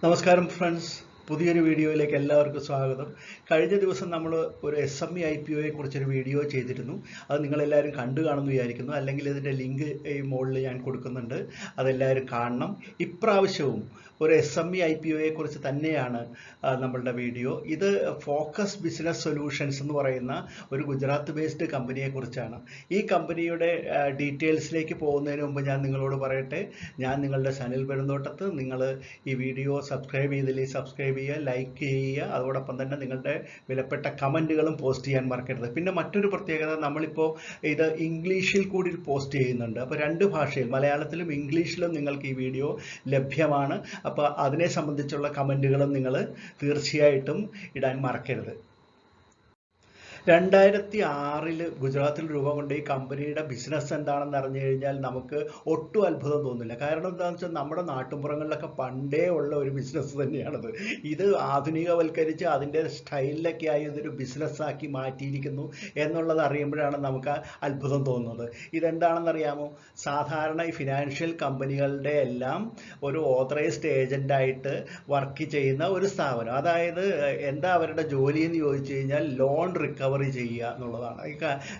നമസ്കാരം ഫ്രണ്ട്സ്, പുതിയൊരു വീഡിയോയിലേക്ക് എല്ലാവർക്കും സ്വാഗതം. കഴിഞ്ഞ ദിവസം നമ്മൾ ഒരു SME IPO കുറിച്ചൊരു വീഡിയോ ചെയ്തിരുന്നു. അത് നിങ്ങളെല്ലാവരും കണ്ടു കാണുമെന്ന് വിചാരിക്കുന്നു. അല്ലെങ്കിൽ ഇതിൻ്റെ ലിങ്ക് ഈ മുകളിൽ ഞാൻ കൊടുക്കുന്നുണ്ട്, അതെല്ലാവരും കാണണം. ഇപ്രാവശ്യവും ഒരു SME IPO കുറിച്ച് തന്നെയാണ് നമ്മളുടെ വീഡിയോ. ഇത് ഫോക്കസ് ബിസിനസ് സൊല്യൂഷൻസ് എന്ന് പറയുന്ന ഒരു ഗുജറാത്ത് ബേസ്ഡ് കമ്പനിയെ കുറിച്ചാണ്. ഈ കമ്പനിയുടെ ഡീറ്റെയിൽസിലേക്ക് പോകുന്നതിന് മുമ്പ് ഞാൻ നിങ്ങളോട് പറയട്ടെ, ഞാൻ നിങ്ങളുടെ സനിൽ പെരുന്തോട്ടത്ത്. നിങ്ങൾ ഈ വീഡിയോ സബ്സ്ക്രൈബ് ചെയ്തില്ലെങ്കിൽ സബ്സ്ക്രൈബ് ചെയ്യുക, ലൈക്ക് ചെയ്യുക, അതോടൊപ്പം തന്നെ നിങ്ങളുടെ വിലപ്പെട്ട കമൻറ്റുകളും പോസ്റ്റ് ചെയ്യാൻ മറക്കരുത്. പിന്നെ മറ്റൊരു പ്രത്യേകത, നമ്മളിപ്പോൾ ഇത് ഇംഗ്ലീഷിൽ കൂടി പോസ്റ്റ് ചെയ്യുന്നുണ്ട്. അപ്പോൾ രണ്ട് ഭാഷയിൽ, മലയാളത്തിലും ഇംഗ്ലീഷിലും നിങ്ങൾക്ക് ഈ വീഡിയോ ലഭ്യമാണ്. അപ്പോൾ അതിനെ സംബന്ധിച്ചുള്ള കമൻറ്റുകളും നിങ്ങൾ തീർച്ചയായിട്ടും ഇടാൻ മറക്കരുത്. 2006 ഗുജറാത്തിൽ രൂപം കൊണ്ട ഈ കമ്പനിയുടെ ബിസിനസ് എന്താണെന്ന് അറിഞ്ഞു കഴിഞ്ഞാൽ നമുക്ക് ഒട്ടും അത്ഭുതം തോന്നില്ല. കാരണം എന്താണെന്ന് വെച്ചാൽ നമ്മുടെ നാട്ടുമ്പുറങ്ങളിലൊക്കെ പണ്ടേ ഉള്ള ഒരു ബിസിനസ് തന്നെയാണത്. ഇത് ആധുനികവൽക്കരിച്ച് അതിൻ്റെ സ്റ്റൈലിലൊക്കെ ആയി ഇതൊരു ബിസിനസ്സാക്കി മാറ്റിയിരിക്കുന്നു എന്നുള്ളത് അറിയുമ്പോഴാണ് നമുക്ക് അത്ഭുതം തോന്നുന്നത്. ഇതെന്താണെന്നറിയാമോ? സാധാരണ ഈ ഫിനാൻഷ്യൽ കമ്പനികളുടെ എല്ലാം ഒരു ഓതറൈസ്ഡ് ഏജൻ്റായിട്ട് വർക്ക് ചെയ്യുന്ന ഒരു സ്ഥാപനം. അതായത് എന്താ അവരുടെ ജോലി എന്ന് ചോദിച്ചു കഴിഞ്ഞാൽ ലോൺ റിക്കവറി ചെയ്യുക എന്നുള്ളതാണ്. ഈ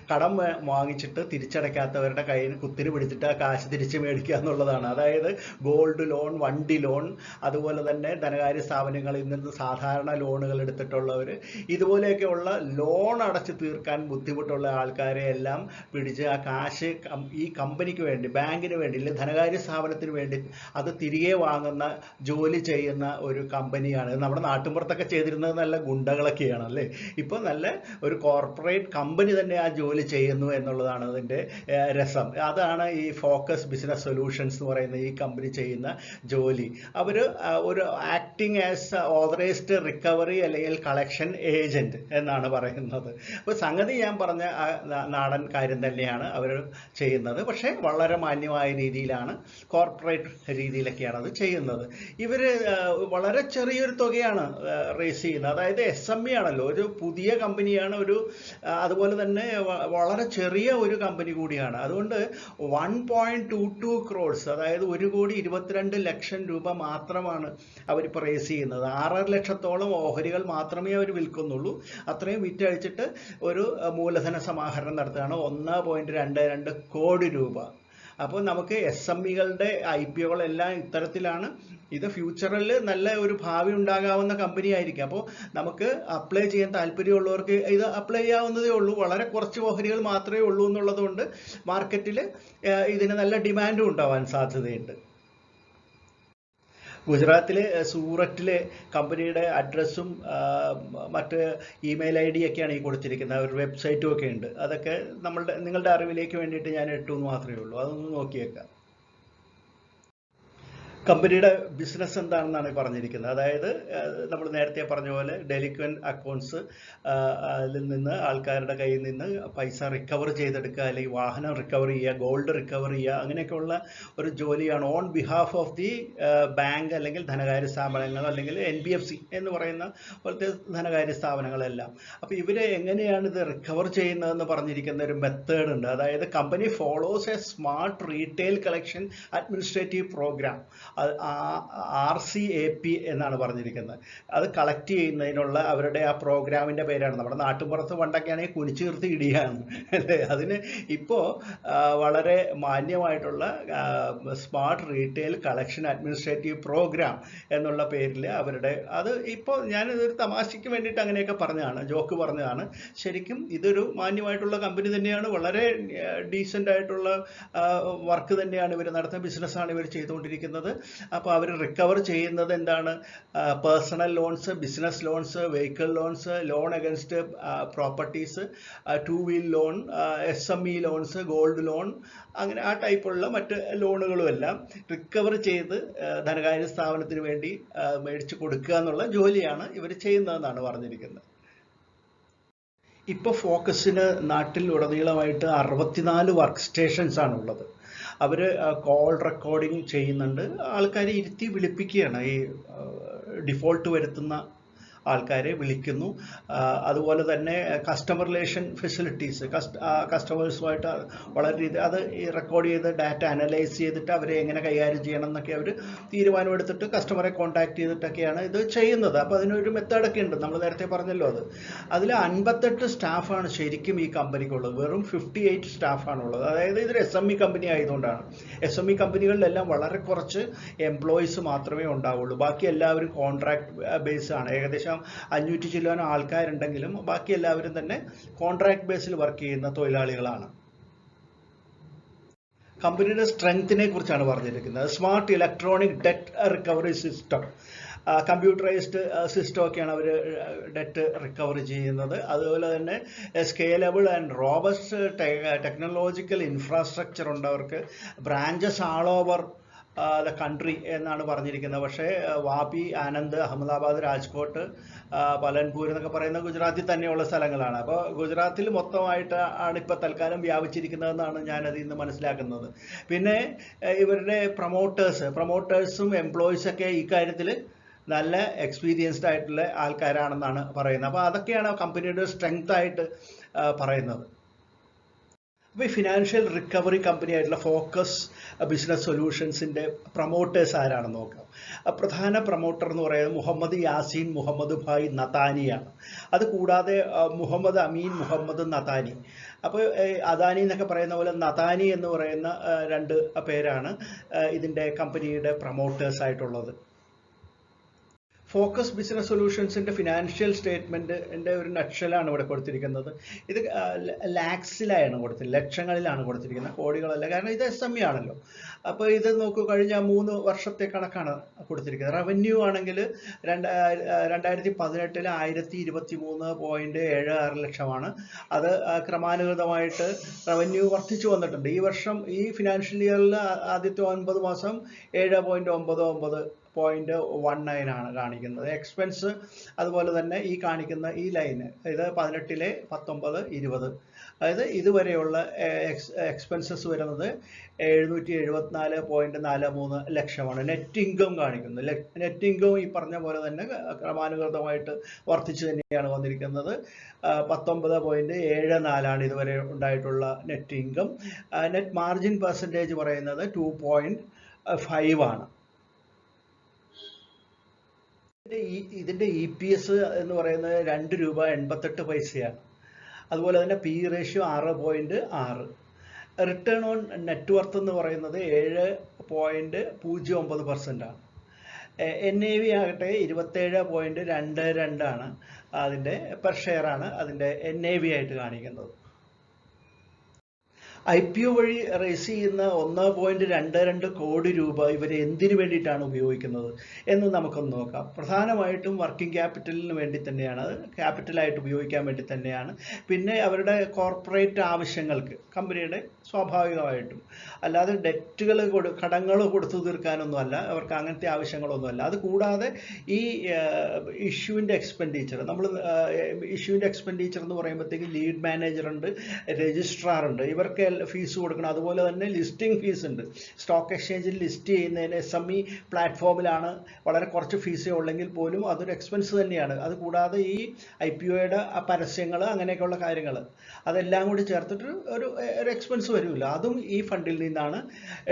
കടം വാങ്ങിച്ചിട്ട് തിരിച്ചടയ്ക്കാത്തവരുടെ കയ്യിൽ കുത്തിരി പിടിച്ചിട്ട് ആ കാശ് തിരിച്ച് മേടിക്കുക എന്നുള്ളതാണ്. അതായത് ഗോൾഡ് ലോൺ, വണ്ടി ലോൺ, അതുപോലെ തന്നെ ധനകാര്യ സ്ഥാപനങ്ങളിൽ നിന്ന് സാധാരണ ലോണുകൾ എടുത്തിട്ടുള്ളവർ, ഇതുപോലെയൊക്കെയുള്ള ലോൺ അടച്ച് തീർക്കാൻ ബുദ്ധിമുട്ടുള്ള ആൾക്കാരെ എല്ലാം പിടിച്ച് ആ കാശ് ഈ കമ്പനിക്ക് വേണ്ടി, ബാങ്കിന് വേണ്ടി, അല്ലെങ്കിൽ ധനകാര്യ സ്ഥാപനത്തിന് വേണ്ടി അത് തിരികെ വാങ്ങുന്ന ജോലി ചെയ്യുന്ന ഒരു കമ്പനിയാണ്. നമ്മുടെ നാട്ടിൻപുറത്തൊക്കെ ചെയ്തിരുന്നത് നല്ല ഗുണ്ടകളൊക്കെയാണ് അല്ലേ. ഇപ്പോൾ നല്ല ഒരു കോർപ്പറേറ്റ് കമ്പനി തന്നെ ആ ജോലി ചെയ്യുന്നു എന്നുള്ളതാണ് അതിൻ്റെ രസം. അതാണ് ഈ ഫോക്കസ് ബിസിനസ് സൊല്യൂഷൻസ് എന്ന് പറയുന്ന ഈ കമ്പനി ചെയ്യുന്ന ജോലി. അവർ ഒരു ആക്ടിങ് ആസ് ഓതറൈസ്ഡ് റിക്കവറി അല്ലെങ്കിൽ കളക്ഷൻ ഏജന്റ് എന്നാണ് പറയുന്നത്. അപ്പോൾ സംഗതി ഞാൻ പറഞ്ഞ നാടൻ കാര്യം തന്നെയാണ് അവർ ചെയ്യുന്നത്. പക്ഷേ വളരെ മാന്യമായ രീതിയിലാണ്, കോർപ്പറേറ്റ് രീതിയിലൊക്കെയാണ് അത് ചെയ്യുന്നത്. ഇവർ വളരെ ചെറിയൊരു തുകയാണ് റേസ് ചെയ്യുന്നത്. അതായത് SME ആണല്ലോ, ഒരു പുതിയ കമ്പനിയാണ്, അതുപോലെ തന്നെ വളരെ ചെറിയ ഒരു കമ്പനി കൂടിയാണ്. അതുകൊണ്ട് 1.22 crores, അതായത് 1,22,00,000 രൂപ മാത്രമാണ് അവരിപ്പോൾ റേസ് ചെയ്യുന്നത്. 6.5 ലക്ഷത്തോളം ഓഹരികൾ മാത്രമേ അവർ വിൽക്കുന്നുള്ളൂ. അത്രയും വിറ്റഴിച്ചിട്ട് ഒരു മൂലധന സമാഹരണം നടത്തുകയാണ്, 1.22 കോടി രൂപ. അപ്പോൾ നമുക്ക് SMEകളുടെ IPOകളെല്ലാം ഇത്തരത്തിലാണ്. ഇത് ഫ്യൂച്ചറിൽ നല്ല ഒരു ഭാവി ഉണ്ടാകാവുന്ന കമ്പനി ആയിരിക്കും. അപ്പോൾ നമുക്ക് അപ്ലൈ ചെയ്യാൻ താല്പര്യമുള്ളവർക്ക് ഇത് അപ്ലൈ ചെയ്യാവുന്നതേ ഉള്ളൂ. വളരെ കുറച്ച് ഓഹരികൾ മാത്രമേ ഉള്ളൂ എന്നുള്ളത് കൊണ്ട് മാർക്കറ്റിൽ ഇതിന് നല്ല ഡിമാൻഡും ഉണ്ടാവാൻ സാധ്യതയുണ്ട്. ഗുജറാത്തിലെ സൂററ്റിലെ കമ്പനിയുടെ അഡ്രസ്സും മറ്റ് ഇമെയിൽ ID ഒക്കെയാണ് ഈ കൊടുത്തിരിക്കുന്നത്. ഒരു വെബ്സൈറ്റും ഒക്കെ ഉണ്ട്. അതൊക്കെ നിങ്ങളുടെ അറിവിലേക്ക് വേണ്ടിയിട്ട് ഞാൻ ഇട്ടു എന്ന് മാത്രമേ ഉള്ളൂ. അതൊന്ന് നോക്കിയേക്കാം. കമ്പനിയുടെ ബിസിനസ് എന്താണെന്നാണ് പറഞ്ഞിരിക്കുന്നത്. അതായത് നമ്മൾ നേരത്തെ പറഞ്ഞ പോലെ ഡെലിക്വൻറ്റ് അക്കൗണ്ട്സ്, അതിൽ നിന്ന് ആൾക്കാരുടെ കയ്യിൽ നിന്ന് പൈസ റിക്കവർ ചെയ്തെടുക്കുക, അല്ലെങ്കിൽ വാഹനം റിക്കവർ ചെയ്യുക, ഗോൾഡ് റിക്കവർ ചെയ്യുക, അങ്ങനെയൊക്കെയുള്ള ഒരു ജോലിയാണ് on behalf of the bank അല്ലെങ്കിൽ ധനകാര്യ സ്ഥാപനങ്ങൾ, അല്ലെങ്കിൽ NBFC എന്ന് പറയുന്ന പോലത്തെ ധനകാര്യ സ്ഥാപനങ്ങളെല്ലാം. അപ്പോൾ ഇവർ എങ്ങനെയാണ് ഇത് റിക്കവർ ചെയ്യുന്നതെന്ന് പറഞ്ഞിരിക്കുന്ന ഒരു മെത്തേഡ് ഉണ്ട്. അതായത് company follows a smart retail collection administrative program, RCAP എന്നാണ് പറഞ്ഞിരിക്കുന്നത്. അത് കളക്ട് ചെയ്യുന്നതിനുള്ള അവരുടെ ആ പ്രോഗ്രാമിൻ്റെ പേരാണ്. നമ്മുടെ നാട്ടുമ്പുറത്ത് പണ്ടൊക്കെയാണെങ്കിൽ കുനിച്ചു നിർത്തി ഇടിയാണ് അല്ലേ. അതിന് ഇപ്പോൾ വളരെ മാന്യമായിട്ടുള്ള smart retail collection administrative programme എന്നുള്ള പേരിൽ അവരുടെ അത് ഇപ്പോൾ ഞാനിതൊരു തമാശയ്ക്ക് വേണ്ടിയിട്ട് അങ്ങനെയൊക്കെ പറഞ്ഞതാണ്, ജോക്ക് പറഞ്ഞതാണ്. ശരിക്കും ഇതൊരു മാന്യമായിട്ടുള്ള കമ്പനി തന്നെയാണ്. വളരെ ഡീസൻ്റ് ആയിട്ടുള്ള വർക്ക് തന്നെയാണ് ഇവർ നടത്തുന്ന, ബിസിനസ്സാണ് ഇവർ ചെയ്തുകൊണ്ടിരിക്കുന്നത്. അപ്പോൾ അവർ റിക്കവർ ചെയ്യുന്നത് എന്താണ്? Personal loans, business loans, vehicle loans, loan against properties, 2 wheel loan, SME loans, gold loan, അങ്ങനെ ആ ടൈപ്പുള്ള മറ്റ് ലോണുകളും എല്ലാം റിക്കവർ ചെയ്ത് ധനകാര്യ സ്ഥാപനത്തിന് വേണ്ടി മേടിച്ച് കൊടുക്കുക എന്നുള്ള ജോലിയാണ് ഇവർ ചെയ്യുന്നതെന്നാണ് പറഞ്ഞിരിക്കുന്നത്. ഇപ്പോൾ ഫോക്കസിന് നാട്ടിൽ ഉടനീളമായിട്ട് 64 വർക്ക് സ്റ്റേഷൻസ് ആണുള്ളത്. അവർ കോൾ റെക്കോർഡിങ് ചെയ്യുന്നുണ്ട്, ആൾക്കാരെ ഇരുത്തി വിളിപ്പിക്കുകയാണ്. ഈ ഡിഫോൾട്ട് വരുത്തുന്ന ആൾക്കാരെ വിളിക്കുന്നു. അതുപോലെ തന്നെ കസ്റ്റമർ റിലേഷൻ ഫെസിലിറ്റീസ്, കസ്റ്റമേഴ്സുമായിട്ട് വളരെ അത് റെക്കോർഡ് ചെയ്ത് ഡാറ്റ അനലൈസ് ചെയ്തിട്ട് അവരെ എങ്ങനെ കൈകാര്യം ചെയ്യണം എന്നൊക്കെ അവർ തീരുമാനമെടുത്തിട്ട് കസ്റ്റമറെ കോൺടാക്ട് ചെയ്തിട്ടൊക്കെയാണ് ഇത് ചെയ്യുന്നത്. അപ്പോൾ അതിനൊരു മെത്തേഡൊക്കെ ഉണ്ട്, നമ്മൾ നേരത്തെ പറഞ്ഞല്ലോ. അതിൽ 58 സ്റ്റാഫാണ് ശരിക്കും ഈ കമ്പനിക്കുള്ളത്, വെറും 58 സ്റ്റാഫാണുള്ളത്. അതായത് ഇതൊരു SME കമ്പനി ആയതുകൊണ്ടാണ്. SME കമ്പനികളിലെല്ലാം വളരെ കുറച്ച് എംപ്ലോയീസ് മാത്രമേ ഉണ്ടാവുള്ളൂ, ബാക്കി എല്ലാവരും കോൺട്രാക്ട് ബേസ് ആണ്. ഏകദേശം 500 ചില്ലാനം ആൾക്കാരുണ്ടെങ്കിലും ബാക്കി എല്ലാവരും തന്നെ കോൺട്രാക്ട് ബേസിൽ വർക്ക് ചെയ്യുന്ന തൊഴിലാളികളാണ്. കമ്പനിയുടെ സ്ട്രെങ്ത്തിനെ കുറിച്ചാണ് പറഞ്ഞിരിക്കുന്നത്. Smart electronic debt recovery system, computerised system ഒക്കെയാണ് അവർ ഡെറ്റ് റിക്കവർ ചെയ്യുന്നത്. അതുപോലെ തന്നെ scalable and robust technological infrastructure ഉണ്ട് അവർക്ക്. Branches all over the country എന്നാണ് പറഞ്ഞിരിക്കുന്നത്. പക്ഷേ വാപി, ആനന്ദ്, അഹമ്മദാബാദ്, രാജ്കോട്ട്, പലൻപൂർ എന്നൊക്കെ പറയുന്ന ഗുജറാത്തിൽ തന്നെയുള്ള സ്ഥലങ്ങളാണ്. അപ്പോൾ ഗുജറാത്തിൽ മൊത്തമായിട്ട് ആണ് ഇപ്പോൾ തൽക്കാലം വ്യാപിച്ചിരിക്കുന്നതെന്നാണ് ഞാനതിൽ നിന്ന് മനസ്സിലാക്കുന്നത്. പിന്നെ ഇവരുടെ പ്രൊമോട്ടേഴ്സും എംപ്ലോയീസൊക്കെ ഈ കാര്യത്തിൽ നല്ല എക്സ്പീരിയൻസ്ഡ് ആയിട്ടുള്ള ആൾക്കാരാണെന്നാണ് പറയുന്നത്. അപ്പോൾ അതൊക്കെയാണ് കമ്പനിയുടെ സ്ട്രെങ്ത് ആയിട്ട് പറയുന്നത്. അപ്പോൾ ഈ ഫിനാൻഷ്യൽ റിക്കവറി കമ്പനി ആയിട്ടുള്ള ഫോക്കസ് ബിസിനസ് സൊല്യൂഷൻസിൻ്റെ പ്രൊമോട്ടേഴ്സ് ആരാണെന്ന് നോക്കാം. പ്രധാന പ്രൊമോട്ടർ എന്ന് പറയുന്നത് മുഹമ്മദ് യാസീൻ മുഹമ്മദ് ഭായ് നതാനിയാണ്. അതുകൂടാതെ മുഹമ്മദ് അമീൻ മുഹമ്മദ് നതാനി. അപ്പോൾ അദാനി എന്നൊക്കെ പറയുന്ന പോലെ നതാനി എന്ന് പറയുന്ന 2 പേരാണ് ഇതിൻ്റെ കമ്പനിയുടെ പ്രൊമോട്ടേഴ്സ് ആയിട്ടുള്ളത്. ഫോക്കസ് ബിസിനസ് സൊല്യൂഷൻസിൻ്റെ ഫിനാൻഷ്യൽ സ്റ്റേറ്റ്മെൻറ്റിൻ്റെ ഒരു നക്ഷലാണ് ഇവിടെ കൊടുത്തിരിക്കുന്നത്. ഇത് ലാക്സിലാണ് കൊടുത്തിരിക്കുന്നത്, ലക്ഷങ്ങളിലാണ് കൊടുത്തിരിക്കുന്നത്, കോടികളല്ല. കാരണം ഇത് SME ആണല്ലോ. അപ്പോൾ ഇത് നോക്കൂ, കഴിഞ്ഞ 3 വർഷത്തെ കണക്കാണ് കൊടുത്തിരിക്കുന്നത്. റവന്യൂ ആണെങ്കിൽ 2018 1,023.76 ലക്ഷമാണ്. അത് ക്രമാനുഗതമായിട്ട് റവന്യൂ വർദ്ധിച്ചു വന്നിട്ടുണ്ട്. ഈ വർഷം ഈ ഫിനാൻഷ്യൽ ഇയറിൽ ആദ്യത്തെ 9 മാസം 7.99.19 ആണ് കാണിക്കുന്നത്. എക്സ്പെൻസ് അതുപോലെ തന്നെ ഈ കാണിക്കുന്ന ഈ ലൈന്, ഇത് 18, 19, 20, അതായത് ഇതുവരെയുള്ള എക്സ്പെൻസസ് വരുന്നത് 774.43 ലക്ഷമാണ്. നെറ്റ് ഇൻകം കാണിക്കുന്നത്. നെറ്റ് ഇൻകം ഈ പറഞ്ഞ പോലെ തന്നെ ക്രമാനുഗതമായിട്ട് വർദ്ധിച്ചു തന്നെയാണ് വന്നിരിക്കുന്നത്. 19.74 ഇതുവരെ ഉണ്ടായിട്ടുള്ള net income. Net margin percentage പറയുന്നത് 2.5 ആണ്. ഇതിൻ്റെ EPS എന്ന് പറയുന്നത് 2 രൂപ 88 പൈസയാണ്. അതുപോലെ തന്നെ PE ratio 6.6. Return on net worth എന്ന് പറയുന്നത് 7.09% ആണ്. NAV ആകട്ടെ 27.22 ആണ്. അതിൻ്റെ പെർ ഷെയർ ആണ് അതിൻ്റെ NAV ആയിട്ട് കാണിക്കുന്നത്. IPO വഴി റേസ് ചെയ്യുന്ന 1.22 കോടി രൂപ ഇവർ എന്തിനു വേണ്ടിയിട്ടാണ് ഉപയോഗിക്കുന്നത് എന്ന് നമുക്കൊന്ന് നോക്കാം. പ്രധാനമായിട്ടും വർക്കിംഗ് ക്യാപിറ്റലിന് വേണ്ടി തന്നെയാണ്, ക്യാപിറ്റലായിട്ട് ഉപയോഗിക്കാൻ വേണ്ടി തന്നെയാണ്. പിന്നെ അവരുടെ കോർപ്പറേറ്റ് ആവശ്യങ്ങൾക്ക്, കമ്പനിയുടെ സ്വാഭാവികമായിട്ടും, അല്ലാതെ കടങ്ങൾ കൊടുത്തു തീർക്കാനൊന്നുമല്ല, അവർക്ക് അങ്ങനത്തെ ആവശ്യങ്ങളൊന്നുമല്ല. അതുകൂടാതെ ഈ ഇഷ്യൂവിൻ്റെ എക്സ്പെൻഡിച്ചർ, നമ്മൾ ഇഷ്യൂവിൻ്റെ എക്സ്പെൻഡിച്ചർ എന്ന് പറയുമ്പോഴത്തേക്കും ലീഡ് മാനേജർ ഉണ്ട്, രജിസ്ട്രാർ ഉണ്ട്, ഇവർക്ക് ഫീസ് കൊടുക്കണം. അതുപോലെ തന്നെ ലിസ്റ്റിംഗ് ഫീസ് ഉണ്ട്. സ്റ്റോക്ക് എക്സ്ചേഞ്ചിൽ ലിസ്റ്റ് ചെയ്യുന്നതിന് SME പ്ലാറ്റ്ഫോമിലാണ് വളരെ കുറച്ച് ഫീസേ ഉള്ളെങ്കിൽ പോലും അതൊരു എക്സ്പെൻസ് തന്നെയാണ്. അതുകൂടാതെ ഈ IPOയുടെ പരസ്യങ്ങൾ, അങ്ങനെയൊക്കെയുള്ള കാര്യങ്ങൾ, അതെല്ലാം കൂടി ചേർത്തിട്ട് ഒരു എക്സ്പെൻസ് വരില്ല. അതും ഈ ഫണ്ടിൽ നിന്നാണ്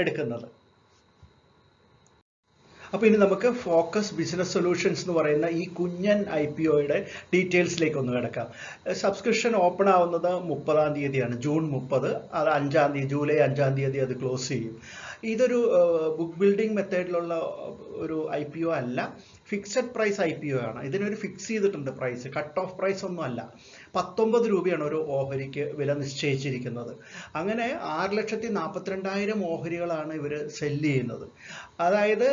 എടുക്കുന്നത്. അപ്പോൾ ഇനി നമുക്ക് ഫോക്കസ് ബിസിനസ് സൊല്യൂഷൻസ് എന്ന് പറയുന്ന ഈ കുഞ്ഞൻ IPOയുടെ ഡീറ്റെയിൽസിലേക്ക് ഒന്ന് കിടക്കാം. സബ്സ്ക്രിപ്ഷൻ ഓപ്പൺ ആവുന്നത് 30-ാം തീയതിയാണ്, ജൂൺ 30. അത് 5-ാം തീയതി, ജൂലൈ 5-ാം തീയതി അത് ക്ലോസ് ചെയ്യും. ഇതൊരു ബുക്ക് ബിൽഡിംഗ് മെത്തേഡിലുള്ള ഒരു IPO അല്ല, ഫിക്സഡ് പ്രൈസ് IPO ആണ്. ഇതിനൊരു ഫിക്സ് ചെയ്തിട്ടുണ്ട് പ്രൈസ്, കട്ട് ഓഫ് പ്രൈസ് ഒന്നും അല്ല. 19 രൂപയാണ് ഒരു ഓഹരിക്ക് വില നിശ്ചയിച്ചിരിക്കുന്നത്. അങ്ങനെ 6,42,000 ഓഹരികളാണ് ഇവർ സെല്ല് ചെയ്യുന്നത്. അതായത്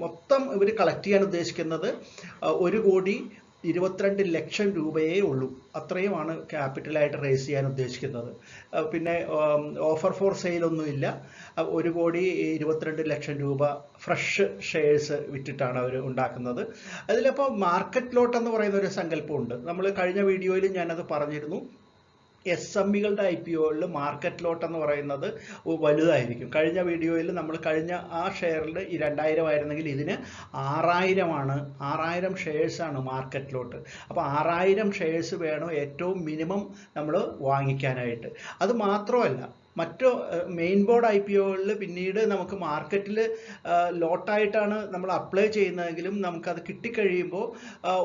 മൊത്തം ഇവർ കളക്ട് ചെയ്യാൻ ഉദ്ദേശിക്കുന്നത് 1,22,00,000 രൂപയേ ഉള്ളൂ. അത്രയുമാണ് ക്യാപിറ്റലായിട്ട് റേസ് ചെയ്യാൻ ഉദ്ദേശിക്കുന്നത്. പിന്നെ ഓഫർ ഫോർ സെയിൽ ഒന്നുമില്ല. 1,22,00,000 രൂപ ഫ്രഷ് ഷെയർസ് വിറ്റിട്ടാണ് അവർ ഉണ്ടാക്കുന്നത്. അതിലപ്പോൾ മാർക്കറ്റ് ലോട്ട് എന്ന് പറയുന്ന ഒരു സങ്കല്പമുണ്ട്. നമ്മൾ കഴിഞ്ഞ വീഡിയോയിൽ ഞാനത് പറഞ്ഞിരുന്നു. SMEകളുടെ IPOയിൽ മാർക്കറ്റ് ലോട്ട് എന്ന് പറയുന്നത് വലുതായിരിക്കും. കഴിഞ്ഞ വീഡിയോയിൽ നമ്മൾ കഴിഞ്ഞ ആ ഷെയറിൽ ഈ 2000 ആയിരുന്നെങ്കിൽ ഇതിന് 6000 ആണ്, 6000 ഷെയർസാണ് മാർക്കറ്റ് ലോട്ട്. അപ്പോൾ 6000 ഷെയർസ് വേണം ഏറ്റവും മിനിമം നമ്മൾ വാങ്ങിക്കാനായിട്ട്. അത് മാത്രമല്ല, മറ്റു മെയിൻ ബോർഡ് IPOകളിൽ പിന്നീട് നമുക്ക് മാർക്കറ്റിൽ ലോട്ടായിട്ടാണ് നമ്മൾ അപ്ലൈ ചെയ്യുന്നതെങ്കിലും നമുക്കത് കിട്ടിക്കഴിയുമ്പോൾ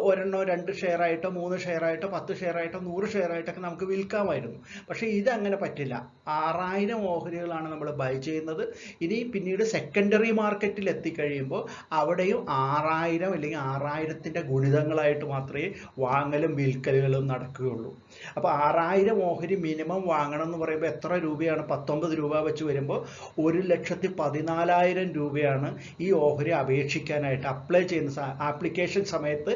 ഒരെണ്ണോ 2 ഷെയർ ആയിട്ടോ 3 ഷെയർ ആയിട്ടോ 10 ഷെയർ ആയിട്ടോ 100 ഷെയർ ആയിട്ടൊക്കെ നമുക്ക് വിൽക്കാമായിരുന്നു. പക്ഷേ ഇതങ്ങനെ പറ്റില്ല. 6000 ഓഹരികളാണ് നമ്മൾ ബൈ ചെയ്യുന്നത്. ഇനി പിന്നീട് സെക്കൻഡറി മാർക്കറ്റിൽ എത്തിക്കഴിയുമ്പോൾ അവിടെയും 6000 അല്ലെങ്കിൽ 6000ൻ്റെ ഗുണിതങ്ങളായിട്ട് മാത്രമേ വാങ്ങലും വിൽക്കലുകളും നടക്കുകയുള്ളൂ. അപ്പോൾ 6000 ഓഹരി മിനിമം വാങ്ങണം എന്ന് പറയുമ്പോൾ എത്ര രൂപയാണ്? 19 രൂപ വെച്ച് വരുമ്പോൾ 1,14,000 രൂപയാണ് ഈ ഓഹരി അപേക്ഷിക്കാനായിട്ട് അപ്ലൈ ചെയ്യുന്ന ആപ്ലിക്കേഷൻ സമയത്ത്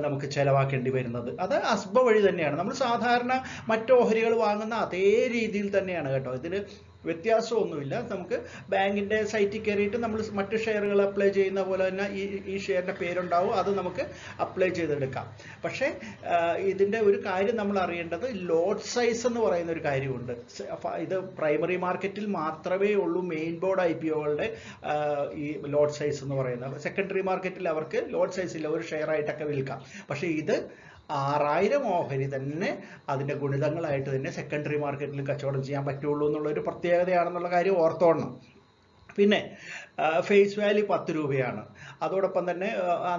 നമുക്ക് ചെലവാക്കേണ്ടി വരുന്നത്. അത് അസ്ബ വഴി തന്നെയാണ്. നമ്മൾ സാധാരണ മറ്റ് ഓഹരികൾ വാങ്ങുന്ന അതേ രീതിയിൽ തന്നെയാണ് കേട്ടോ. ഇതിന് വ്യത്യാസമൊന്നുമില്ല. നമുക്ക് ബാങ്കിൻ്റെ സൈറ്റിൽ കയറിയിട്ട് നമ്മൾ മറ്റ് ഷെയറുകൾ അപ്ലൈ ചെയ്യുന്ന പോലെ തന്നെ ഈ ഷെയറിൻ്റെ പേരുണ്ടാവും, അത് നമുക്ക് അപ്ലൈ ചെയ്തെടുക്കാം. പക്ഷേ ഇതിൻ്റെ ഒരു കാര്യം നമ്മൾ അറിയേണ്ടത് ലോട്ട് സൈസ് എന്ന് പറയുന്ന ഒരു കാര്യമുണ്ട്. ഇത് പ്രൈമറി മാർക്കറ്റിൽ മാത്രമേ ഉള്ളൂ മെയിൻ ബോർഡ് IPOകളുടെ ഈ ലോട്ട് സൈസ് എന്ന് പറയുന്നത്. സെക്കൻഡറി മാർക്കറ്റിൽ അവർക്ക് ലോട്ട് സൈസ് ഇല്ല, ഒരു ഷെയർ ആയിട്ടൊക്കെ വിൽക്കാം. പക്ഷേ ഇത് 6000 ഓഹരി തന്നെ അതിൻ്റെ ഗുണിതങ്ങളായിട്ട് തന്നെ സെക്കൻഡറി മാർക്കറ്റിൽ കച്ചവടം ചെയ്യാൻ പറ്റുള്ളൂ എന്നുള്ളൊരു പ്രത്യേകതയാണെന്നുള്ള കാര്യം ഓർത്തോണം. പിന്നെ ഫേസ് വാല്യൂ 10 രൂപയാണ്. അതോടൊപ്പം തന്നെ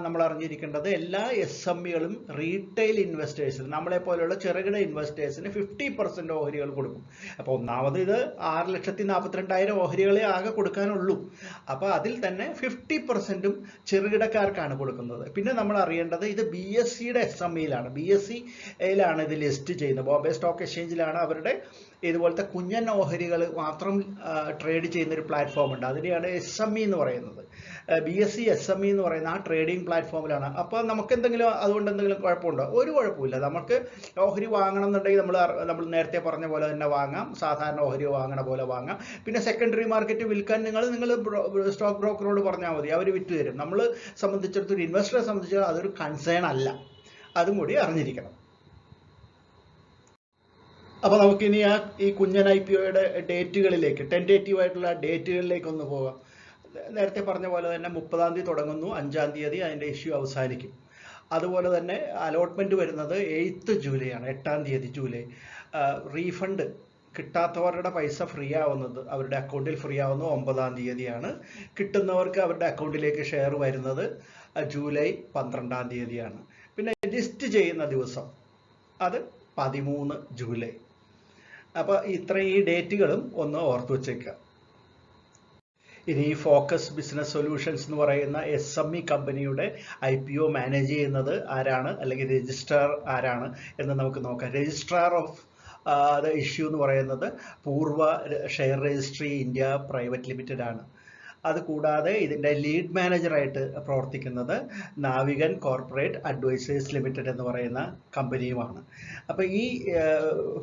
നമ്മൾ അറിഞ്ഞിരിക്കേണ്ടത് എല്ലാ SMEകളും റീറ്റെയിൽ ഇൻവെസ്റ്റേഴ്സിന്, നമ്മളെപ്പോലെയുള്ള ചെറുകിട ഇൻവെസ്റ്റേഴ്സിന് 50% ഓഹരികൾ കൊടുക്കും. അപ്പോൾ ഒന്നാമത് ഇത് 6,42,000 ഓഹരികളെ ആകെ കൊടുക്കാനുള്ളൂ. അപ്പോൾ അതിൽ തന്നെ 50%ഉം ചെറുകിടക്കാർക്കാണ് കൊടുക്കുന്നത്. പിന്നെ നമ്മൾ അറിയേണ്ടത് ഇത് BSEയുടെ SMEയിലാണ്, BSEയിലാണ് ഇത് ലിസ്റ്റ് ചെയ്യുന്നത്. ബോംബെ സ്റ്റോക്ക് എക്സ്ചേഞ്ചിലാണ് അവരുടെ ഇതുപോലത്തെ കുഞ്ഞൻ ഓഹരികൾ മാത്രം ട്രേഡ് ചെയ്യുന്ന ഒരു പ്ലാറ്റ്ഫോം ഉണ്ട്. അതിനെയാണ് SME എന്ന് പറയുന്നത്. BSE SME എന്ന് പറയുന്ന ആ ട്രേഡിംഗ് പ്ലാറ്റ്ഫോമിലാണ്. അപ്പോൾ നമുക്ക് അതുകൊണ്ട് എന്തെങ്കിലും കുഴപ്പമുണ്ടോ? ഒരു കുഴപ്പമില്ല. നമുക്ക് ഓഹരി വാങ്ങണം എന്നുണ്ടെങ്കിൽ നമ്മൾ നേരത്തെ പറഞ്ഞ പോലെ തന്നെ വാങ്ങാം, സാധാരണ ഓഹരി വാങ്ങണ പോലെ വാങ്ങാം. പിന്നെ സെക്കൻഡറി മാർക്കറ്റ് വിൽക്കാൻ നിങ്ങൾ സ്റ്റോക്ക് ബ്രോക്കറോട് പറഞ്ഞാൽ മതി, അവർ വിറ്റ് തരും. നമ്മൾ സംബന്ധിച്ചിടത്തോളം ഇൻവെസ്റ്ററെ സംബന്ധിച്ചിടത്തോളം അതൊരു കൺസേൺ അല്ല, അതും കൂടി അറിഞ്ഞിരിക്കണം. അപ്പോൾ നമുക്കിനി ഈ കുഞ്ഞൻ IPOയുടെ ഡേറ്റുകളിലേക്ക്, ടെൻറ്റേറ്റീവ് ആയിട്ടുള്ള ഡേറ്റുകളിലേക്ക് ഒന്ന് പോകാം. നേരത്തെ പറഞ്ഞ പോലെ തന്നെ 30-ാം തീയതി തുടങ്ങുന്നു, 5-ാം തീയതി അതിൻ്റെ ഇഷ്യൂ അവസാനിക്കും. അതുപോലെ തന്നെ അലോട്ട്മെൻറ്റ് വരുന്നത് 8th ജൂലൈ ആണ്, 8-ാം തീയതി ജൂലൈ. റീഫണ്ട് കിട്ടാത്തവരുടെ പൈസ ഫ്രീ ആവുന്നത്, അവരുടെ അക്കൗണ്ടിൽ ഫ്രീ ആവുന്നത് 9-ാം തീയതിയാണ്. കിട്ടുന്നവർക്ക് അവരുടെ അക്കൗണ്ടിലേക്ക് ഷെയർ വരുന്നത് ജൂലൈ 12-ാം തീയതിയാണ്. പിന്നെ ലിസ്റ്റ് ചെയ്യുന്ന ദിവസം അത് 13 ജൂലൈ. അപ്പോൾ ഈ ഡേറ്റുകളും ഒന്ന് ഓർത്തു വച്ചേക്കുക. ഇനി ഈ ഫോക്കസ് ബിസിനസ് സൊല്യൂഷൻസ് എന്ന് പറയുന്ന SME കമ്പനിയുടെ IPO മാനേജ് ചെയ്യുന്നത് ആരാണ്, അല്ലെങ്കിൽ രജിസ്ട്രാർ ആരാണ് എന്ന് നമുക്ക് നോക്കാം. രജിസ്ട്രാർ ഓഫ് ദ ഇഷ്യൂ എന്ന് പറയുന്നത് പൂർവ share registry India private limited ആണ്. അതുകൂടാതെ ഇതിൻ്റെ ലീഡ് മാനേജറായിട്ട് പ്രവർത്തിക്കുന്നത് നാവികൻ കോർപ്പറേറ്റ് അഡ്വൈസേഴ്സ് ലിമിറ്റഡ് എന്ന് പറയുന്ന കമ്പനിയുമാണ്. അപ്പോൾ ഈ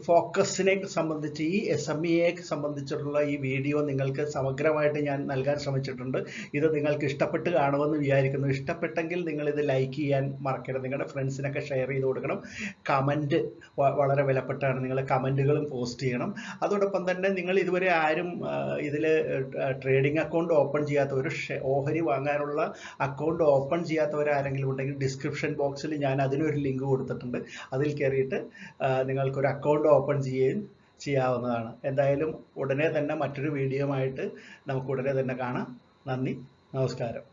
ഫോക്കസിനെ സംബന്ധിച്ച്, ഈ SMEയെ സംബന്ധിച്ചിട്ടുള്ള ഈ വീഡിയോ നിങ്ങൾക്ക് സമഗ്രമായിട്ട് ഞാൻ നൽകാൻ ശ്രമിച്ചിട്ടുണ്ട്. ഇത് നിങ്ങൾക്ക് ഇഷ്ടപ്പെട്ട് കാണുമെന്ന് വിചാരിക്കുന്നു. ഇഷ്ടപ്പെട്ടെങ്കിൽ നിങ്ങളിത് ലൈക്ക് ചെയ്യാൻ മറക്കരുത്, നിങ്ങളുടെ ഫ്രണ്ട്സിനൊക്കെ ഷെയർ ചെയ്ത് കൊടുക്കണം. കമൻറ്റ് വളരെ വിലപ്പെട്ടാണ്, നിങ്ങൾ കമൻറ്റുകളും പോസ്റ്റ് ചെയ്യണം. അതോടൊപ്പം തന്നെ നിങ്ങൾ ഇതുവരെ ആരും ഇതിൽ ട്രേഡിംഗ് അക്കൗണ്ട് ഓപ്പൺ ചെയ്യാത്തവർ, ഓഹരി വാങ്ങാനുള്ള അക്കൗണ്ട് ഓപ്പൺ ചെയ്യാത്തവരാരെങ്കിലും ഉണ്ടെങ്കിൽ ഡിസ്ക്രിപ്ഷൻ ബോക്സിൽ ഞാൻ അതിനൊരു ലിങ്ക് കൊടുത്തിട്ടുണ്ട്. അതിൽ കയറിയിട്ട് നിങ്ങൾക്കൊരു അക്കൗണ്ട് ഓപ്പൺ ചെയ്യാവുന്നതാണ്. എന്തായാലും ഉടനെ തന്നെ മറ്റൊരു വീഡിയോ ആയിട്ട് നമുക്ക് ഉടനെ തന്നെ കാണാം. നന്ദി, നമസ്കാരം.